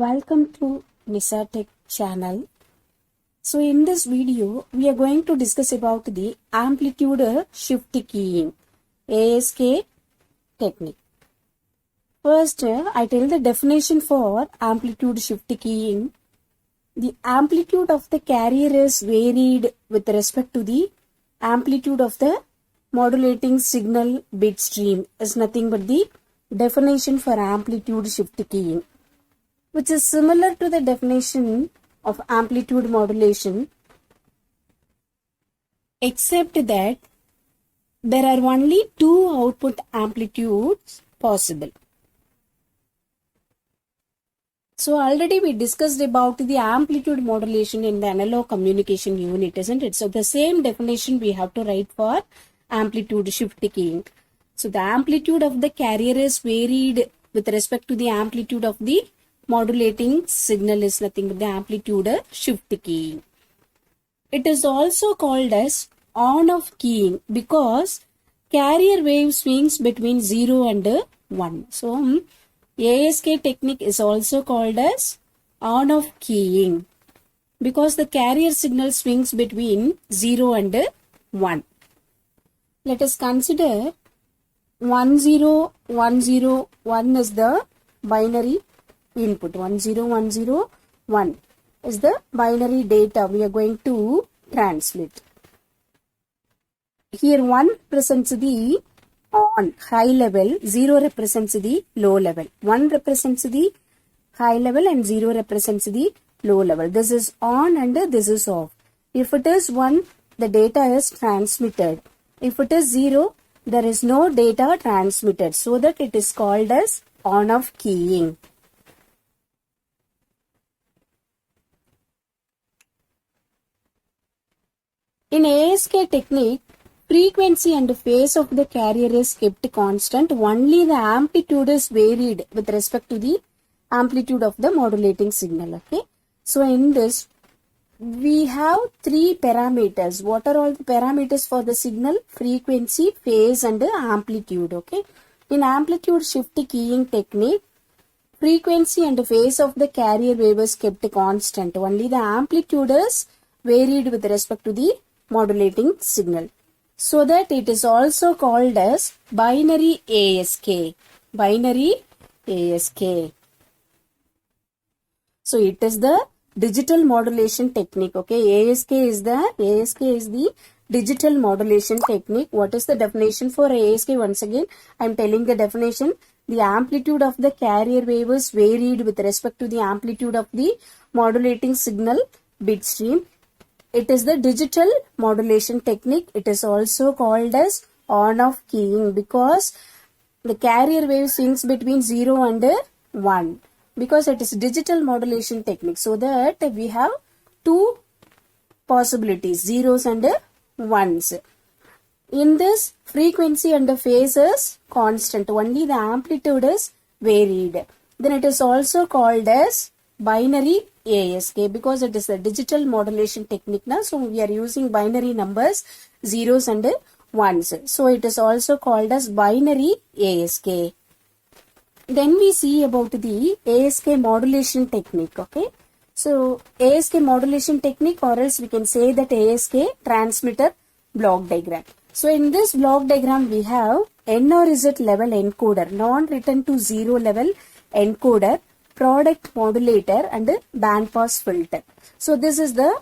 Welcome to Nisa Tech channel. So in this video, we are going to discuss about the amplitude shift keying, ASK technique. First, I tell the definition for amplitude shift keying. The amplitude of the carrier is varied with respect to the amplitude of the modulating signal bit stream is nothing but the definition for amplitude shift keying, which is similar to the definition of amplitude modulation, except that there are only two output amplitudes possible. So already we discussed about the amplitude modulation in the analog communication unit, isn't it? So the same definition we have to write for amplitude shift keying. So the amplitude of the carrier is varied with respect to the amplitude of the modulating signal is nothing but the amplitude shift keying. It is also called as on-off keying because carrier wave swings between 0 and 1. So ASK technique is also called as on-off keying because the carrier signal swings between 0 and 1. Let us consider 10101 is the binary input. 10101 is the binary data we are going to transmit. Here 1 represents the on high level, 0 represents the low level. 1 represents the high level and 0 represents the low level. This is on and this is off. If it is 1, the data is transmitted. If it is 0, there is no data transmitted. So that it is called as on-off keying. In ASK technique, frequency and phase of the carrier is kept constant. Only the amplitude is varied with respect to the amplitude of the modulating signal. Okay. So in this, we have three parameters. What are all the parameters for the signal? Frequency, phase and amplitude. Okay. In amplitude shift keying technique, frequency and phase of the carrier wave is kept constant. Only the amplitude is varied with respect to the modulating signal. So that it is also called as binary ASK. Binary ASK. So it is the digital modulation technique. Okay, ASK is the digital modulation technique. What is the definition for ASK? Once again, I am telling the definition. The amplitude of the carrier wave is varied with respect to the amplitude of the modulating signal bit stream. It is the digital modulation technique. It is also called as on-off keying because the carrier wave swings between 0 and 1 because it is digital modulation technique. So that we have two possibilities, zeros and ones. In this, frequency and the phase is constant. Only the amplitude is varied. Then it is also called as binary ASK because it is a digital modulation technique now. So we are using binary numbers, zeros and ones. So it is also called as binary ASK. Then we see about the ASK modulation technique. Okay. So ASK modulation technique, or else we can say that ASK transmitter block diagram. So in this block diagram we have NRZ level encoder, non-return to 0 level encoder, product modulator and band pass filter. So this is the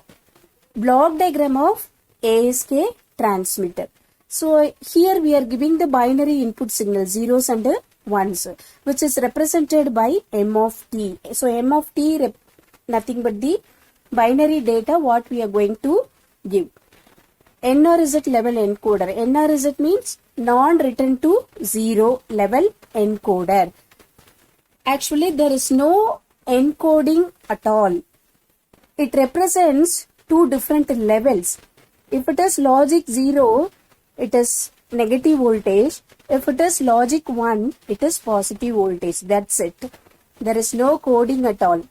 block diagram of ASK transmitter. So here we are giving the binary input signal, zeros and ones, which is represented by M of t. So M of t nothing but the binary data what we are going to give. NRZ level encoder. NRZ means non-return to 0 level encoder. Actually, there is no encoding at all. It represents two different levels. If it is logic 0, it is negative voltage. If it is logic 1, it is positive voltage. That's it. There is no coding at all.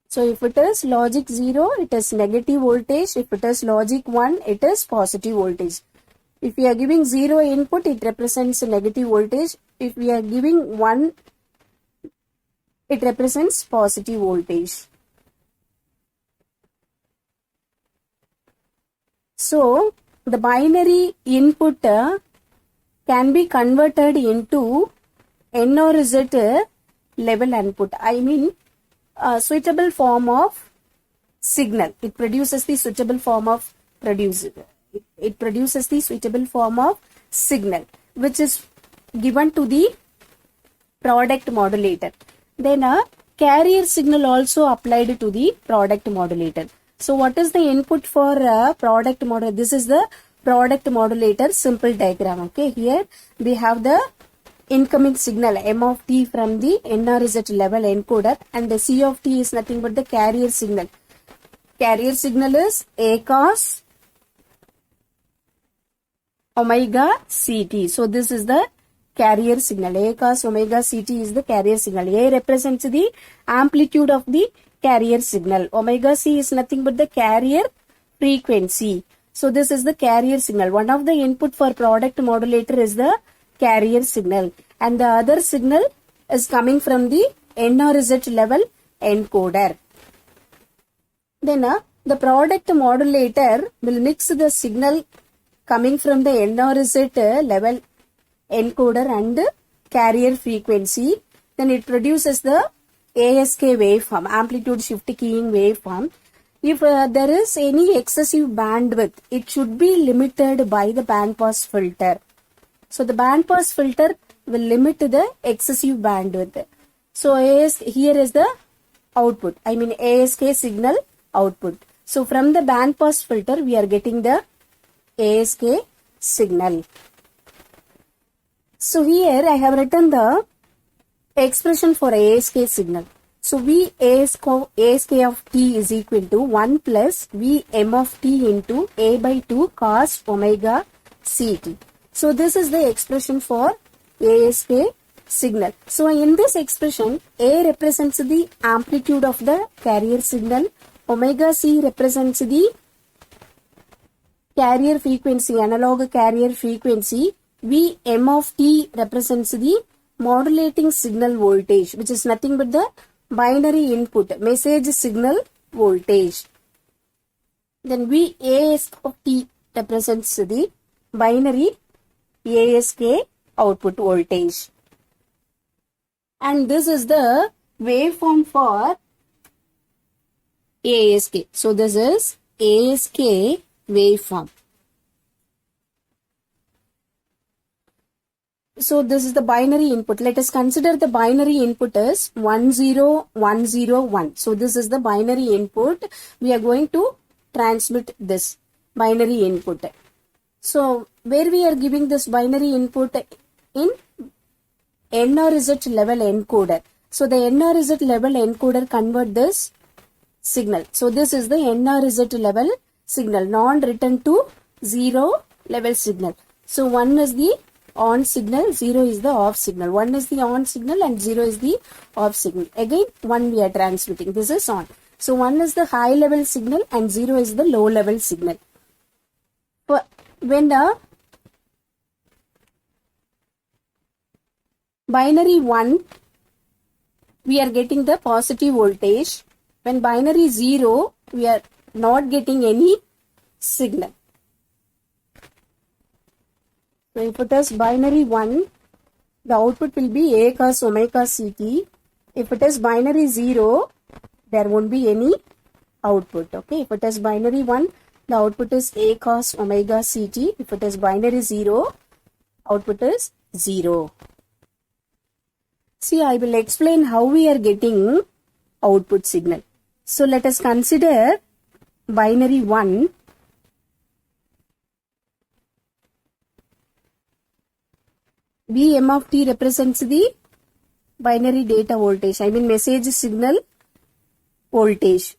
So if it is logic 0, it is negative voltage. If it is logic 1, it is positive voltage. If we are giving 0 input, it represents a negative voltage. If we are giving 1 it represents positive voltage. So the binary input can be converted into N or Z level input. I mean a suitable form of signal. It produces the suitable form of it produces the suitable form of signal which is given to the product modulator. Then a carrier signal also applied to the product modulator. So what is the input for product modulator? This is the product modulator simple diagram. Okay, here we have the incoming signal M of t from the NRZ level encoder, and the C of t is nothing but the carrier signal. Carrier signal is A cos omega ct. So this is the carrier signal. A cos omega ct is the carrier signal. A represents the amplitude of the carrier signal. Omega c is nothing but the carrier frequency. So this is the carrier signal. One of the input for product modulator is the carrier signal, and the other signal is coming from the N or Z level encoder. Then the product modulator will mix the signal coming from the N or Z level encoder and carrier frequency. Then it produces the ASK waveform, amplitude shift keying waveform. If there is any excessive bandwidth, it should be limited by the band pass filter. So the band pass filter will limit the excessive bandwidth. So here is the output, I mean ASK signal output. So from the band pass filter we are getting the ASK signal. So here I have written the expression for ASK signal. So V ASK of t is equal to 1 plus V M of t into A by 2 cos omega ct. So this is the expression for ASK signal. So in this expression, A represents the amplitude of the carrier signal, omega c represents the carrier frequency, analog carrier frequency, V M of t represents the modulating signal voltage, which is nothing but the binary input, message signal voltage. Then V ASK of t represents the binary ASK output voltage. And this is the waveform for ASK. So this is ASK waveform. So this is the binary input. Let us consider the binary input as 10101. So this is the binary input. We are going to transmit this binary input. So where we are giving this binary input in N or Z level encoder. So the N or Z level encoder convert this signal. So this is the N or Z level signal, non-return to 0 level signal. So 1 is the on signal, 0 is the off signal. 1 is the on signal and 0 is the off signal. Again 1 we are transmitting. This is on. So 1 is the high level signal and 0 is the low level signal. When the binary 1, we are getting the positive voltage. When binary 0, we are not getting any signal. So if it is binary 1, the output will be A cos omega ct. If it is binary 0, there won't be any output. Okay, if it is binary 1, the output is A cos omega ct. If it is binary 0, output is 0. See, I will explain how we are getting output signal. So let us consider binary 1. V M of t represents the binary data voltage, I mean message signal voltage.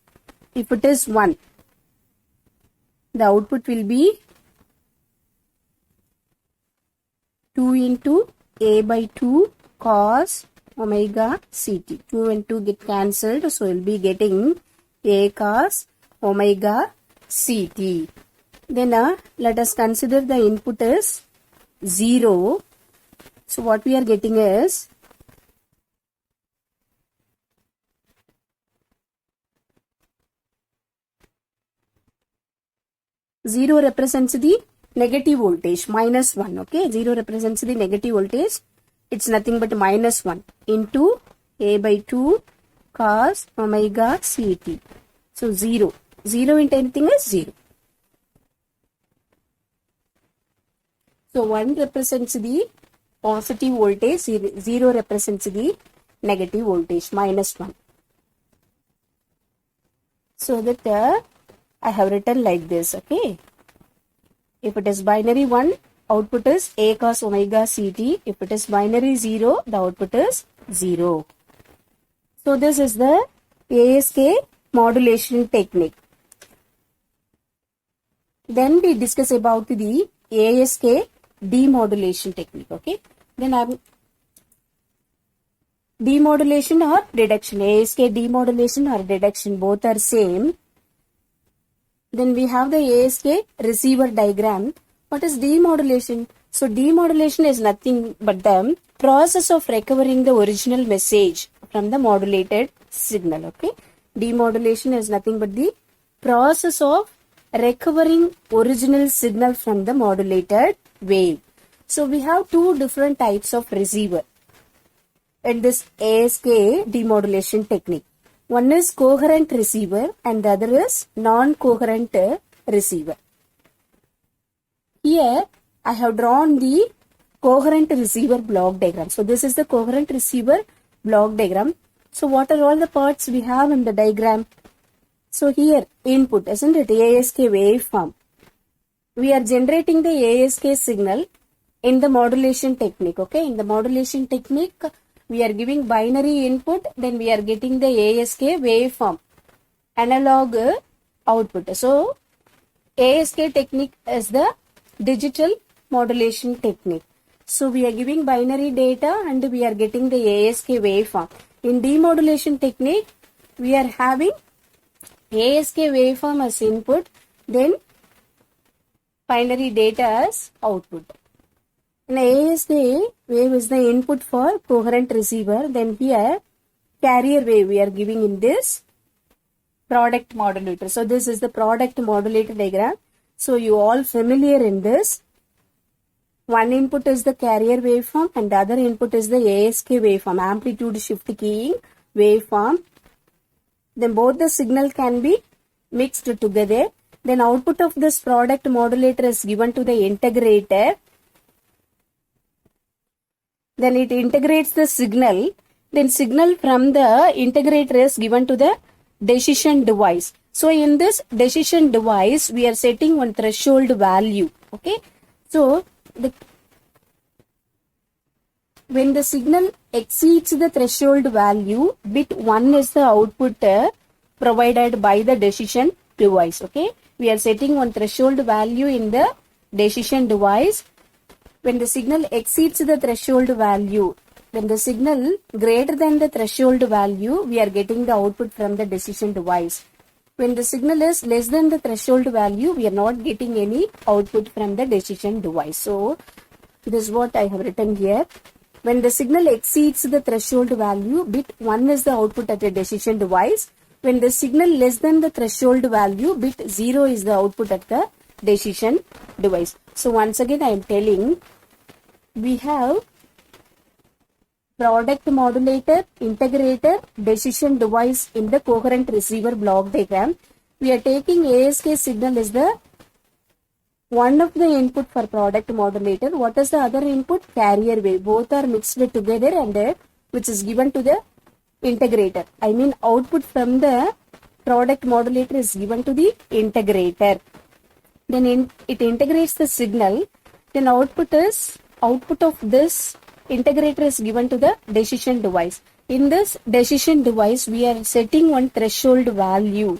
If it is 1, the output will be 2 into A by 2 cos omega ct. 2 and 2 get cancelled, so we'll be getting A cos omega ct. Then let us consider the input is 0. So what we are getting is 0 represents the negative voltage, -1. Okay, 0 represents the negative voltage. It's nothing but -1 into a by 2 cos omega ct. So 0. 0 into anything is 0. So 1 represents the positive voltage, 0 represents the negative voltage, -1. So that I have written like this, okay. If it is binary 1, output is a cos omega ct. If it is binary 0, the output is 0. So this is the ASK modulation technique. Then we discuss about the ASK demodulation technique, okay. Then demodulation or reduction, ASK demodulation or reduction, both are same. Then we have the ASK receiver diagram. What is demodulation? So demodulation is nothing but the process of recovering the original message from the modulated signal, okay. Demodulation is nothing but the process of recovering original signal from the modulated wave. So we have two different types of receiver in this ASK demodulation technique. One is coherent receiver and the other is non-coherent receiver. Here I have drawn the coherent receiver block diagram. So this is the coherent receiver block diagram. So what are all the parts we have in the diagram? So here input, isn't it, ASK waveform. We are generating the ASK signal in the modulation technique, okay. In the modulation technique, we are giving binary input, then we are getting the ASK waveform, analog output. So ASK technique is the digital modulation technique. So we are giving binary data and we are getting the ASK waveform. In demodulation technique, we are having ASK waveform as input, then binary data as output. In ASK wave is the input for coherent receiver. Then here carrier wave we are giving in this product modulator. So this is the product modulator diagram. So you all familiar in this. One input is the carrier waveform and the other input is the ASK waveform, amplitude shift keying waveform. Then both the signal can be mixed together. Then output of this product modulator is given to the integrator. Then it integrates the signal. Then signal from the integrator is given to the decision device. So in this decision device, we are setting one threshold value. Okay. So when the signal exceeds the threshold value, bit 1 is the output provided by the decision device. Okay. We are setting one threshold value in the decision device. When the signal exceeds the threshold value, when the signal greater than the threshold value, we are getting the output from the decision device. When the signal is less than the threshold value, we are not getting any output from the decision device. So this is what I have written here. When the signal exceeds the threshold value, bit 1 is the output at the decision device. When the signal less than the threshold value, bit 0 is the output at the decision device. So once again I am telling, we have product modulator, integrator, decision device in the coherent receiver block diagram. We are taking ASK signal as the one of the input for product modulator. What is the other input? Carrier wave. Both are mixed together and which is given to the integrator. I mean output from the product modulator is given to the integrator. Then it integrates the signal. Then output of this integrator is given to the decision device. In this decision device, we are setting one threshold value.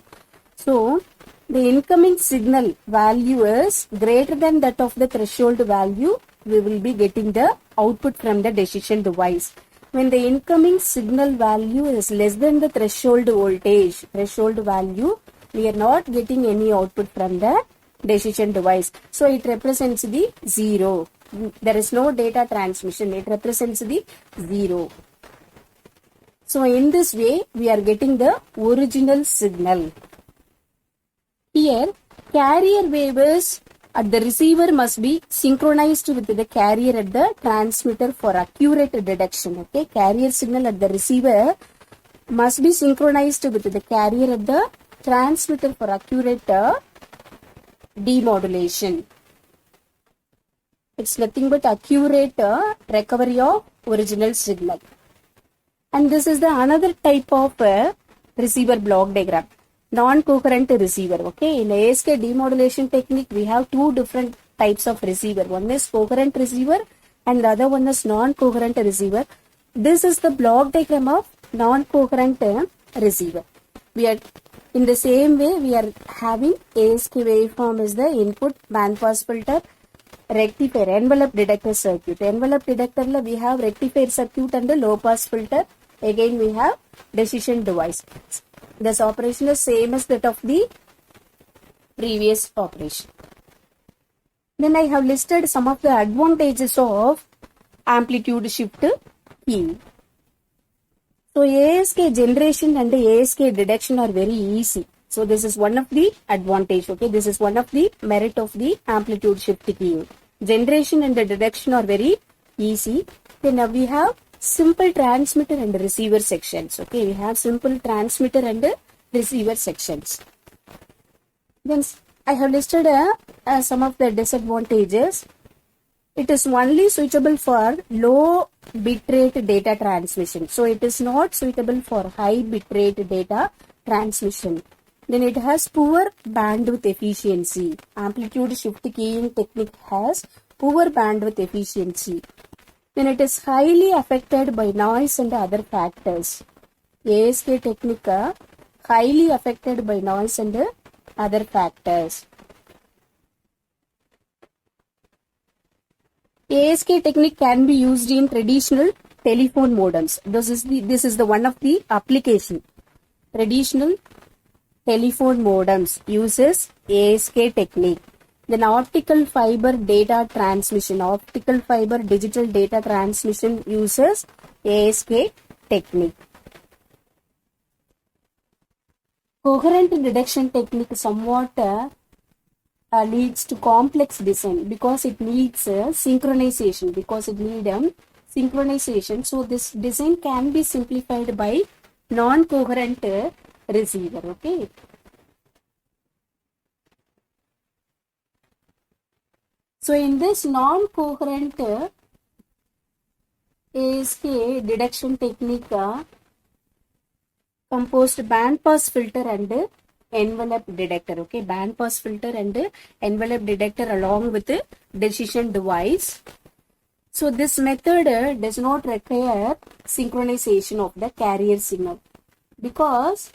So the incoming signal value is greater than that of the threshold value. We will be getting the output from the decision device. When the incoming signal value is less than the threshold voltage, threshold value, we are not getting any output from the decision device. So it represents the 0. There is no data transmission. It represents the 0. So in this way, we are getting the original signal. Here, carrier waves at the receiver must be synchronized with the carrier at the transmitter for accurate detection. Okay, carrier signal at the receiver must be synchronized with the carrier at the transmitter for accurate demodulation. It's nothing but accurate recovery of original signal. And this is the another type of receiver block diagram. Non-coherent receiver. Okay, in ASK demodulation technique, we have two different types of receiver. One is coherent receiver and the other one is non-coherent receiver. This is the block diagram of non-coherent receiver. We are in the same way we are having ASK waveform is the input, bandpass filter, rectifier, envelope detector circuit. Envelope detector la we have rectifier circuit and the low pass filter. Again we have decision device. This operation is same as that of the previous operation. Then I have listed some of the advantages of amplitude shift keying. So ASK generation and ASK detection are very easy. So this is one of the advantage. Okay, this is one of the merit of the amplitude shift keying. Generation and the detection are very easy. Then now we have simple transmitter and receiver sections. Okay, we have simple transmitter and receiver sections. Then I have listed some of the disadvantages. It is only suitable for low bitrate data transmission. So it is not suitable for high bitrate data transmission. Then it has poor bandwidth efficiency. Amplitude shift keying technique has poor bandwidth efficiency. Then it is highly affected by noise and other factors. ASK technique highly affected by noise and other factors. ASK technique can be used in traditional telephone modems. This is the one of the application. Traditional telephone modems uses ASK technique. Then optical fiber data transmission, optical fiber digital data transmission uses ASK technique. Coherent detection technique somewhat leads to complex design because it needs synchronization. So this design can be simplified by non-coherent receiver. Okay. So in this non-coherent ASK detection technique composed bandpass filter and envelope detector. Okay, bandpass filter and envelope detector along with the decision device. So this method does not require synchronization of the carrier signal because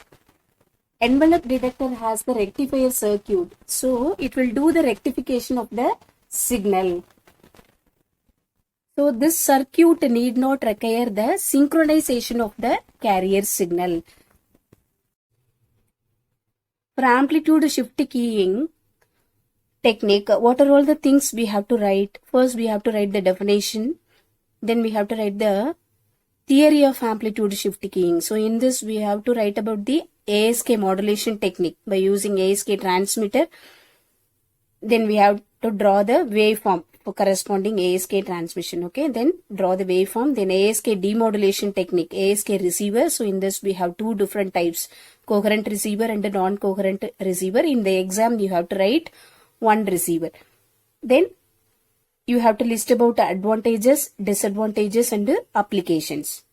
envelope detector has the rectifier circuit. So it will do the rectification of the signal. So this circuit need not require the synchronization of the carrier signal. For amplitude shift keying technique, what are all the things we have to write? First we have to write the definition. Then we have to write the theory of amplitude shift keying. So in this we have to write about the ASK modulation technique by using ASK transmitter. Then we have to draw the waveform for corresponding ASK transmission. Okay, then draw the waveform. Then ASK demodulation technique, ASK receiver. So in this we have two different types, coherent receiver and a non-coherent receiver. In the exam you have to write one receiver. Then you have to list about advantages, disadvantages and applications.